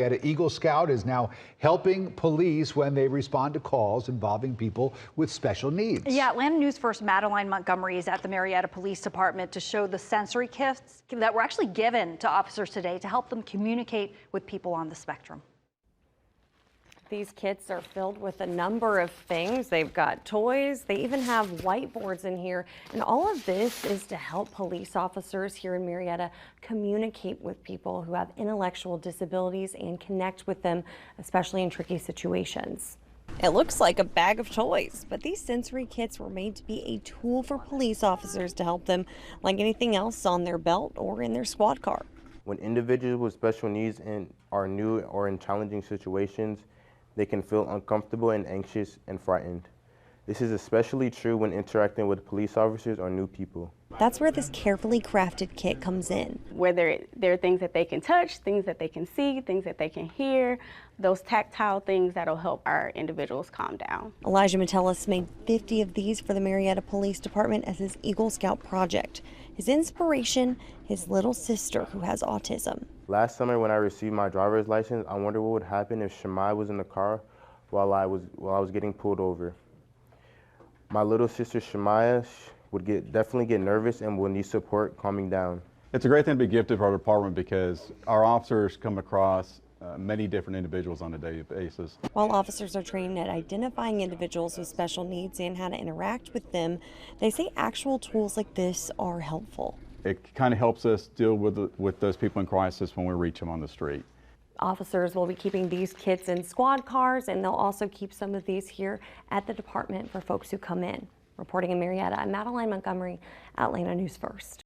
Marietta Eagle Scout is now helping police when they respond to calls involving people with special needs. Yeah, Atlanta News First Madeline Montgomery is at the Marietta Police Department to show the sensory kits that were actually given to officers today to help them communicate with people on the spectrum. These kits are filled with a number of things. They've got toys, they even have whiteboards in here, and all of this is to help police officers here in Marietta communicate with people who have intellectual disabilities and connect with them, especially in tricky situations. It looks like a bag of toys, but these sensory kits were made to be a tool for police officers to help them like anything else on their belt or in their squad car. When individuals with special needs are new or in challenging situations, they can feel uncomfortable and anxious and frightened. This is especially true when interacting with police officers or new people. That's where this carefully crafted kit comes in. Whether there are things that they can touch, things that they can see, things that they can hear, those tactile things that'll help our individuals calm down. Elijah Metellus made 50 of these for the Marietta Police Department as his Eagle Scout project. His inspiration, his little sister who has autism. Last summer when I received my driver's license, I wondered what would happen if Shemai was in the car while I was getting pulled over. My little sister Shemaya would definitely get nervous and will need support calming down. It's a great thing to be gifted for our department because our officers come across many different individuals on a daily basis. While officers are trained at identifying individuals with special needs and how to interact with them, they say actual tools like this are helpful. It kind of helps us deal with those people in crisis when we reach them on the street. Officers will be keeping these kits in squad cars, and they'll also keep some of these here at the department for folks who come in. Reporting in Marietta, I'm Madeline Montgomery, Atlanta News First.